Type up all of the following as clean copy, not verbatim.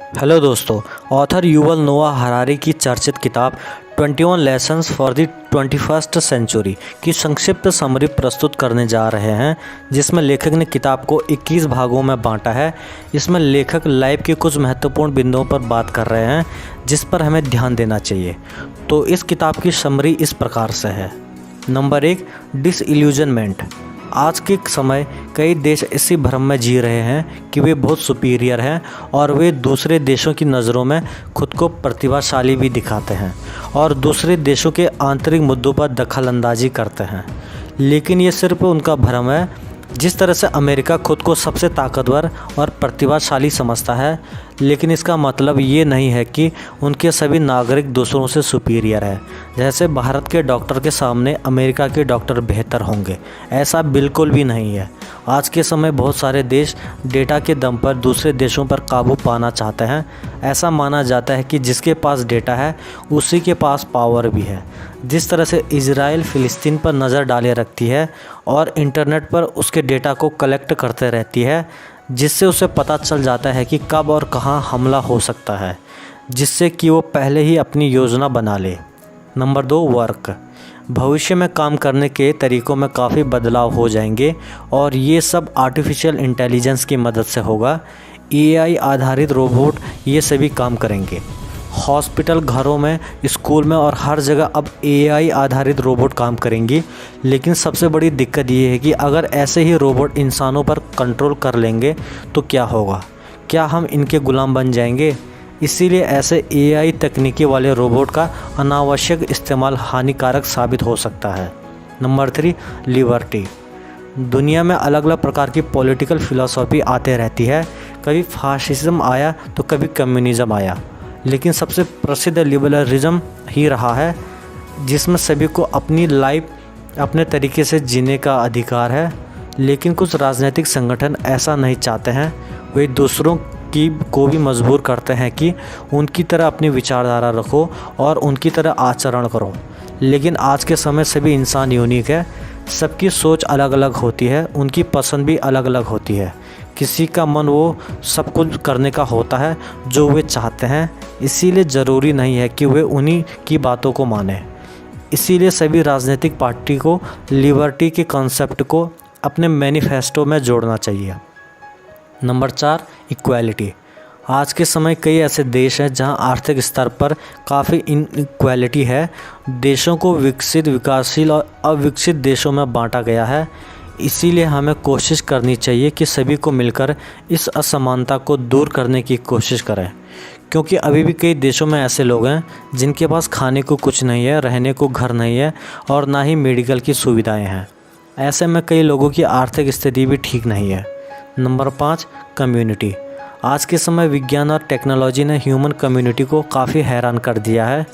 Hello दोस्तों। Author Yuval नोआ Harari की चर्चित किताब 21 lessons for the 21st century की संक्षिप्त समरी प्रस्तुत करने जा रहे हैं, जिसमें लेखक ने किताब को 21 भागों में बांटा है। इसमें लेखक लाइफ के कुछ महत्वपूर्ण बिंदुओं पर बात कर रहे हैं जिस पर हमें ध्यान देना चाहिए। तो इस किताब की समरी इस प्रकार से है। Number 1, disillusionment. आज के समय कई देश इसी भ्रम में जी रहे हैं कि वे बहुत सुपीरियर हैं और वे दूसरे देशों की नज़रों में खुद को प्रतिभाशाली भी दिखाते हैं और दूसरे देशों के आंतरिक मुद्दों पर दखलंदाजी करते हैं। लेकिन ये सिर्फ उनका भ्रम है। जिस तरह से अमेरिका खुद को सबसे ताकतवर और प्रतिभाशाली समझता है, लेकिन इसका मतलब ये नहीं है कि उनके सभी नागरिक दूसरों से सुपीरियर है। जैसे भारत के डॉक्टर के सामने अमेरिका के डॉक्टर बेहतर होंगे, ऐसा बिल्कुल भी नहीं है। आज के समय बहुत सारे देश डेटा के दम पर दूसरे देशों पर काबू पाना चाहते हैं। ऐसा माना जाता है कि जिसके पास डेटा है उसी के पास पावर भी है। जिस तरह से इजराइल फ़िलिस्तीन पर नज़र डाले रखती है और इंटरनेट पर उसके डेटा को कलेक्ट करते रहती है, जिससे उसे पता चल जाता है कि कब और कहां हमला हो सकता है, जिससे कि वो पहले ही अपनी योजना बना ले। Number 2, work. भविष्य में काम करने के तरीक़ों में काफ़ी बदलाव हो जाएंगे और ये सब आर्टिफिशियल इंटेलिजेंस की मदद से होगा। एआई आधारित रोबोट ये सभी काम करेंगे। हॉस्पिटल, घरों में, स्कूल में और हर जगह अब एआई आधारित रोबोट काम करेंगी। लेकिन सबसे बड़ी दिक्कत ये है कि अगर ऐसे ही रोबोट इंसानों पर कंट्रोल कर लेंगे तो क्या होगा? क्या हम इनके गुलाम बन जाएंगे? इसीलिए ऐसे एआई तकनीकी वाले रोबोट का अनावश्यक इस्तेमाल हानिकारक साबित हो सकता है। Number 3, liberty. दुनिया में अलग अलग प्रकार की पॉलिटिकल फिलॉसफी आते रहती है। कभी फासिज्म आया तो कभी कम्युनिज़म आया, लेकिन सबसे प्रसिद्ध लिबरलिज्म ही रहा है, जिसमें सभी को अपनी लाइफ अपने तरीके से जीने का अधिकार है। लेकिन कुछ राजनीतिक संगठन ऐसा नहीं चाहते हैं। वे दूसरों को भी मजबूर करते हैं कि उनकी तरह अपनी विचारधारा रखो और उनकी तरह आचरण करो। लेकिन आज के समय सभी इंसान यूनिक है। सबकी सोच अलग अलग होती है, उनकी पसंद भी अलग अलग होती है। किसी का मन वो सब कुछ करने का होता है जो वे चाहते हैं, इसीलिए ज़रूरी नहीं है कि वे उन्हीं की बातों को माने। इसीलिए सभी राजनीतिक पार्टी को लिबर्टी के कॉन्सेप्ट को अपने मैनिफेस्टो में जोड़ना चाहिए। Number 4, equality. आज के समय कई ऐसे देश हैं जहां आर्थिक स्तर पर काफ़ी इनइक्वालिटी है। देशों को विकसित, विकासशील और अविकसित देशों में बांटा गया है। इसीलिए हमें कोशिश करनी चाहिए कि सभी को मिलकर इस असमानता को दूर करने की कोशिश करें, क्योंकि अभी भी कई देशों में ऐसे लोग हैं जिनके पास खाने को कुछ नहीं है, रहने को घर नहीं है और ना ही मेडिकल की सुविधाएं हैं। ऐसे में कई लोगों की आर्थिक स्थिति भी ठीक नहीं है। Number 5, community. आज के समय विज्ञान और टेक्नोलॉजी ने ह्यूमन कम्युनिटी को काफ़ी हैरान कर दिया है।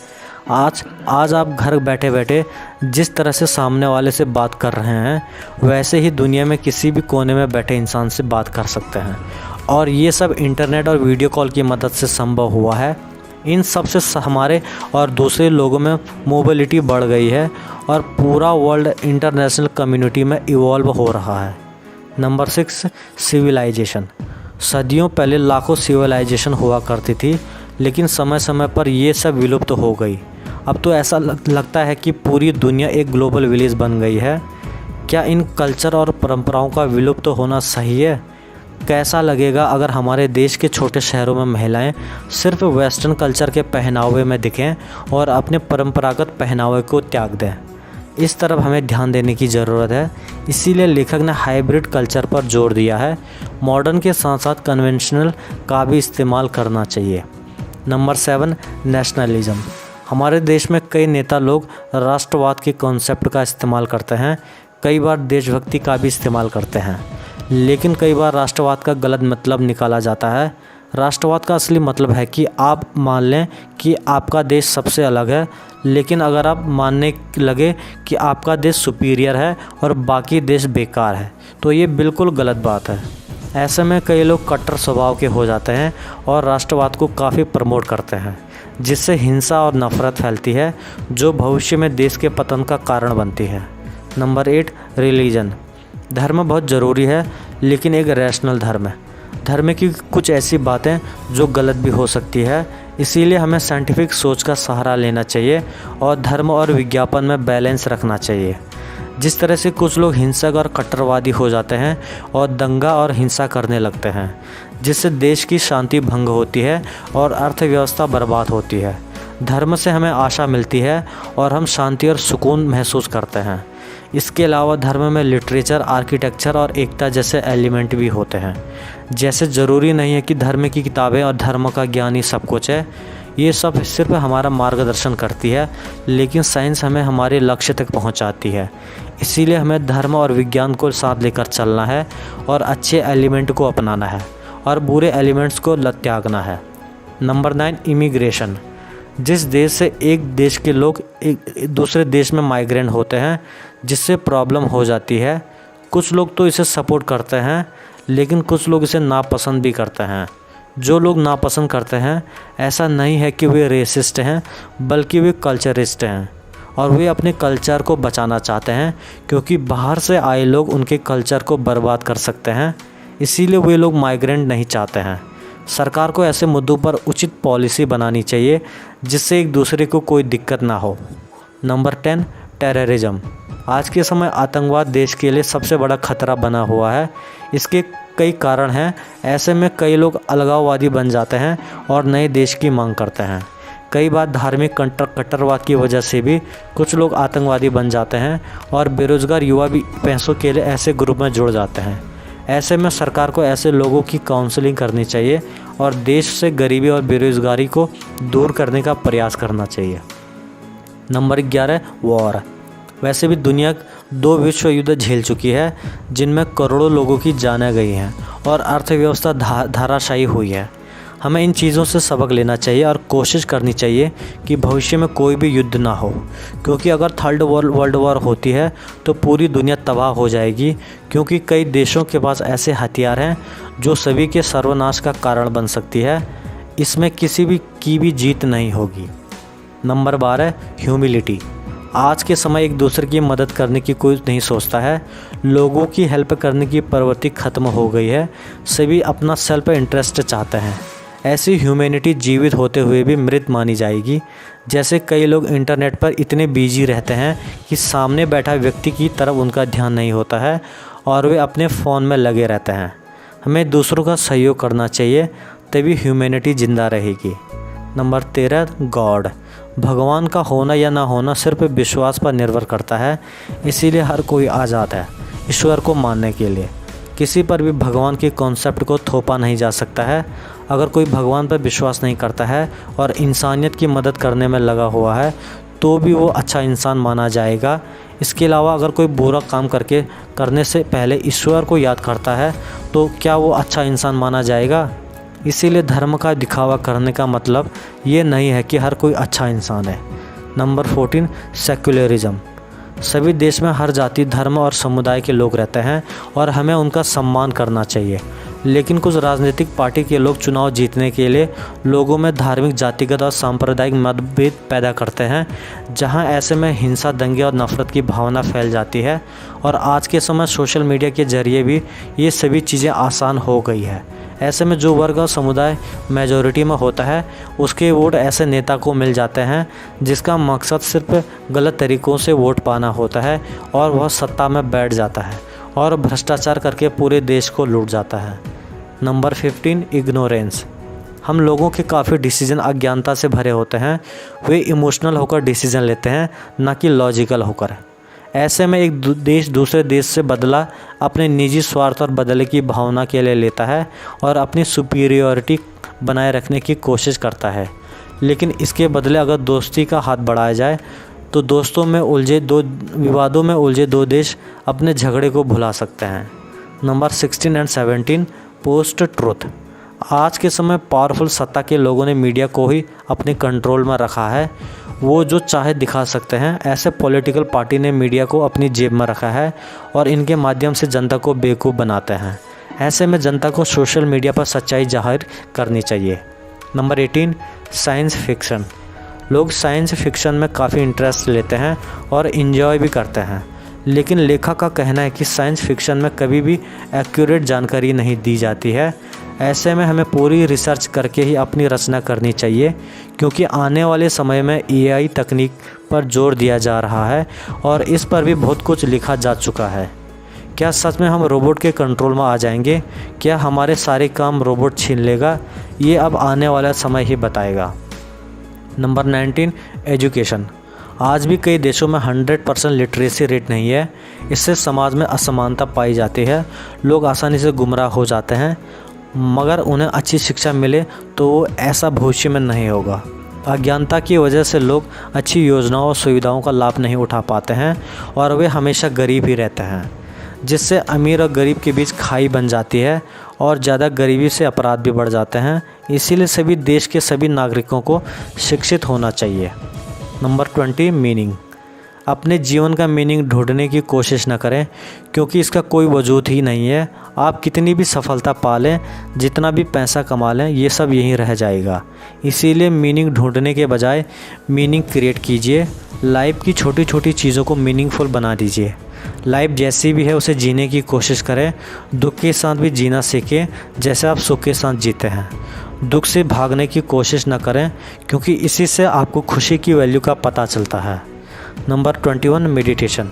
आज आप घर बैठे बैठे जिस तरह से सामने वाले से बात कर रहे हैं, वैसे ही दुनिया में किसी भी कोने में बैठे इंसान से बात कर सकते हैं। और ये सब इंटरनेट और वीडियो कॉल की मदद से संभव हुआ है। इन सब से हमारे और दूसरे लोगों में मोबिलिटी बढ़ गई है और पूरा वर्ल्ड इंटरनेशनल कम्युनिटी में इवॉल्व हो रहा है। Number 6, civilisation. सदियों पहले लाखों सिविलाइजेशन हुआ करती थी, लेकिन समय समय पर ये सब विलुप्त हो गई। अब तो ऐसा लगता है कि पूरी दुनिया एक ग्लोबल विलेज बन गई है। क्या इन कल्चर और परंपराओं का विलुप्त होना सही है? कैसा लगेगा अगर हमारे देश के छोटे शहरों में महिलाएं सिर्फ वेस्टर्न कल्चर के पहनावे में दिखें और अपने परंपरागत पहनावे को त्याग दें? इस तरफ हमें ध्यान देने की ज़रूरत है। इसीलिए लेखक ने हाइब्रिड कल्चर पर जोर दिया है। मॉडर्न के साथ साथ कन्वेंशनल का भी इस्तेमाल करना चाहिए। Number 7, nationalism. हमारे देश में कई नेता लोग राष्ट्रवाद के कॉन्सेप्ट का इस्तेमाल करते हैं। कई बार देशभक्ति का भी इस्तेमाल करते हैं, लेकिन कई बार राष्ट्रवाद का गलत मतलब निकाला जाता है। राष्ट्रवाद का असली मतलब है कि आप मान लें कि आपका देश सबसे अलग है, लेकिन अगर आप मानने लगे कि आपका देश सुपीरियर है और बाकी देश बेकार है, तो ये बिल्कुल गलत बात है। ऐसे में कई लोग कट्टर स्वभाव के हो जाते हैं और राष्ट्रवाद को काफ़ी प्रमोट करते हैं, जिससे हिंसा और नफरत फैलती है, जो भविष्य में देश के पतन का कारण बनती है। Number 8, religion. धर्म बहुत ज़रूरी है, लेकिन एक रैशनल धर्म है। धर्म की कुछ ऐसी बातें जो गलत भी हो सकती है, इसीलिए हमें साइंटिफिक सोच का सहारा लेना चाहिए और धर्म और विज्ञापन में बैलेंस रखना चाहिए। जिस तरह से कुछ लोग हिंसक और कट्टरवादी हो जाते हैं और दंगा और हिंसा करने लगते हैं, जिससे देश की शांति भंग होती है और अर्थव्यवस्था बर्बाद होती है। धर्म से हमें आशा मिलती है और हम शांति और सुकून महसूस करते हैं। इसके अलावा धर्म में लिटरेचर, आर्किटेक्चर और एकता जैसे एलिमेंट भी होते हैं। जैसे ज़रूरी नहीं है कि धर्म की किताबें और धर्म का ज्ञान ही सब कुछ है, ये सब सिर्फ हमारा मार्गदर्शन करती है, लेकिन साइंस हमें हमारे लक्ष्य तक पहुंचाती है। इसीलिए हमें धर्म और विज्ञान को साथ लेकर चलना है और अच्छे एलिमेंट को अपनाना है और बुरे एलिमेंट्स को त्यागना है। Number 9, immigration. जिस देश से एक देश के लोग एक दूसरे देश में माइग्रेंट होते हैं, जिससे प्रॉब्लम हो जाती है। कुछ लोग तो इसे सपोर्ट करते हैं, लेकिन कुछ लोग इसे नापसंद भी करते हैं। जो लोग नापसंद करते हैं, ऐसा नहीं है कि वे रेसिस्ट हैं, बल्कि वे कल्चरिस्ट हैं और वे अपने कल्चर को बचाना चाहते हैं, क्योंकि बाहर से आए लोग उनके कल्चर को बर्बाद कर सकते हैं। इसीलिए वे लोग माइग्रेंट नहीं चाहते हैं। सरकार को ऐसे मुद्दों पर उचित पॉलिसी बनानी चाहिए जिससे एक दूसरे को कोई दिक्कत ना हो। Number 10, terrorism. आज के समय आतंकवाद देश के लिए सबसे बड़ा खतरा बना हुआ है। इसके कई कारण हैं। ऐसे में कई लोग अलगाववादी बन जाते हैं और नए देश की मांग करते हैं। कई बार धार्मिक कट्टरवाद की वजह से भी कुछ लोग आतंकवादी बन जाते हैं और बेरोजगार युवा भी पैसों के लिए ऐसे ग्रुप में जुड़ जाते हैं। ऐसे में सरकार को ऐसे लोगों की काउंसलिंग करनी चाहिए और देश से गरीबी और बेरोजगारी को दूर करने का प्रयास करना चाहिए। Number 11, war. वैसे भी दुनिया 2 विश्व युद्ध झेल चुकी है, जिनमें करोड़ों लोगों की जानें गई हैं और अर्थव्यवस्था धाराशायी हुई है। हमें इन चीज़ों से सबक लेना चाहिए और कोशिश करनी चाहिए कि भविष्य में कोई भी युद्ध ना हो, क्योंकि अगर थर्ड वर्ल्ड वॉर होती है तो पूरी दुनिया तबाह हो जाएगी, क्योंकि कई देशों के पास ऐसे हथियार हैं जो सभी के सर्वनाश का कारण बन सकती है। इसमें किसी की भी जीत नहीं होगी। Number 12, humility. आज के समय एक दूसरे की मदद करने की कोई नहीं सोचता है। लोगों की हेल्प करने की प्रवृत्ति ख़त्म हो गई है। सभी अपना सेल्फ इंटरेस्ट चाहते हैं। ऐसी ह्यूमैनिटी जीवित होते हुए भी मृत मानी जाएगी। जैसे कई लोग इंटरनेट पर इतने बिजी रहते हैं कि सामने बैठा व्यक्ति की तरफ उनका ध्यान नहीं होता है और वे अपने फ़ोन में लगे रहते हैं। हमें दूसरों का सहयोग करना चाहिए, तभी ह्यूमैनिटी जिंदा रहेगी। Number 13, God. भगवान का होना या ना होना सिर्फ विश्वास पर निर्भर करता है। इसीलिए हर कोई आज़ाद है ईश्वर को मानने के लिए। किसी पर भी भगवान के कॉन्सेप्ट को थोपा नहीं जा सकता है। अगर कोई भगवान पर विश्वास नहीं करता है और इंसानियत की मदद करने में लगा हुआ है, तो भी वो अच्छा इंसान माना जाएगा। इसके अलावा अगर कोई बुरा काम करने से पहले ईश्वर को याद करता है, तो क्या वो अच्छा इंसान माना जाएगा? इसीलिए धर्म का दिखावा करने का मतलब ये नहीं है कि हर कोई अच्छा इंसान है। Number 14, secularism. सभी देश में हर जाति, धर्म और समुदाय के लोग रहते हैं और हमें उनका सम्मान करना चाहिए। लेकिन कुछ राजनीतिक पार्टी के लोग चुनाव जीतने के लिए लोगों में धार्मिक, जातिगत और सांप्रदायिक मतभेद पैदा करते हैं, जहां ऐसे में हिंसा, दंगे और नफरत की भावना फैल जाती है। और आज के समय सोशल मीडिया के जरिए भी ये सभी चीज़ें आसान हो गई है। ऐसे में जो वर्ग और समुदाय मेजॉरिटी में होता है, उसके वोट ऐसे नेता को मिल जाते हैं जिसका मकसद सिर्फ गलत तरीक़ों से वोट पाना होता है और वह सत्ता में बैठ जाता है और भ्रष्टाचार करके पूरे देश को लूट जाता है। Number 15, ignorance. हम लोगों के काफ़ी डिसीजन अज्ञानता से भरे होते हैं। वे इमोशनल होकर डिसीजन लेते हैं, ना कि लॉजिकल होकर। ऐसे में एक देश दूसरे देश से बदला अपने निजी स्वार्थ और बदले की भावना के लिए लेता है और अपनी सुपीरियॉरिटी बनाए रखने की कोशिश करता है। लेकिन इसके बदले अगर दोस्ती का हाथ बढ़ाया जाए तो विवादों में उलझे दो देश अपने झगड़े को भुला सकते हैं। नंबर 16 और 17, पोस्ट ट्रुथ। आज के समय पावरफुल सत्ता के लोगों ने मीडिया को ही अपने कंट्रोल में रखा है। वो जो चाहे दिखा सकते हैं। ऐसे पॉलिटिकल पार्टी ने मीडिया को अपनी जेब में रखा है और इनके माध्यम से जनता को बेवकूफ़ बनाते हैं। ऐसे में जनता को सोशल मीडिया पर सच्चाई जाहिर करनी चाहिए। Number 18, science fiction. लोग साइंस फिक्शन में काफ़ी इंटरेस्ट लेते हैं और इन्जॉय भी करते हैं, लेकिन लेखक का कहना है कि साइंस फिक्शन में कभी भी एक्यूरेट जानकारी नहीं दी जाती है। ऐसे में हमें पूरी रिसर्च करके ही अपनी रचना करनी चाहिए, क्योंकि आने वाले समय में एआई तकनीक पर जोर दिया जा रहा है और इस पर भी बहुत कुछ लिखा जा चुका है। क्या सच में हम रोबोट के कंट्रोल में आ जाएंगे? क्या हमारे सारे काम रोबोट छीन लेगा? ये अब आने वाला समय ही बताएगा। Number 19, education. आज भी कई देशों में 100% लिटरेसी रेट नहीं है। इससे समाज में असमानता पाई जाती है, लोग आसानी से गुमराह हो जाते हैं। मगर उन्हें अच्छी शिक्षा मिले तो वो ऐसा भविष्य में नहीं होगा। अज्ञानता की वजह से लोग अच्छी योजनाओं और सुविधाओं का लाभ नहीं उठा पाते हैं और वे हमेशा गरीब ही रहते हैं, जिससे अमीर और गरीब के बीच खाई बन जाती है और ज़्यादा गरीबी से अपराध भी बढ़ जाते हैं। इसीलिए सभी देश के सभी नागरिकों को शिक्षित होना चाहिए। Number 20, meaning. अपने जीवन का मीनिंग ढूंढने की कोशिश न करें, क्योंकि इसका कोई वजूद ही नहीं है। आप कितनी भी सफलता पा लें, जितना भी पैसा कमा लें, ये सब यहीं रह जाएगा। इसीलिए मीनिंग ढूंढने के बजाय मीनिंग क्रिएट कीजिए। लाइफ की छोटी छोटी चीज़ों को मीनिंगफुल बना दीजिए। लाइफ जैसी भी है उसे जीने की कोशिश करें। दुख के साथ भी जीना सीखें, जैसे आप सुख के साथ जीते हैं। दुख से भागने की कोशिश न करें, क्योंकि इसी से आपको खुशी की वैल्यू का पता चलता है। Number 21, meditation.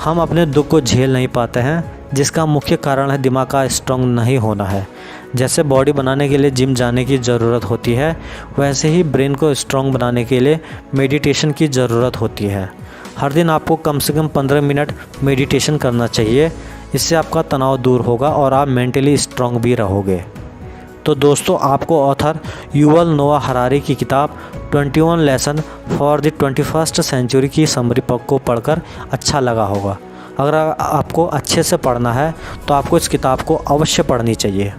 हम अपने दुख को झेल नहीं पाते हैं, जिसका मुख्य कारण है दिमाग का स्ट्रॉन्ग नहीं होना है। जैसे बॉडी बनाने के लिए जिम जाने की ज़रूरत होती है, वैसे ही ब्रेन को स्ट्रॉन्ग बनाने के लिए मेडिटेशन की ज़रूरत होती है। हर दिन आपको कम से कम 15 मिनट मेडिटेशन करना चाहिए। इससे आपका तनाव दूर होगा और आप मेंटली स्ट्रॉन्ग भी रहोगे। तो दोस्तों, आपको ऑथर युवल नोआ हरारी की किताब 21 lesson for the 21st century की समरी को पढ़कर अच्छा लगा होगा। अगर आपको अच्छे से पढ़ना है तो आपको इस किताब को अवश्य पढ़नी चाहिए।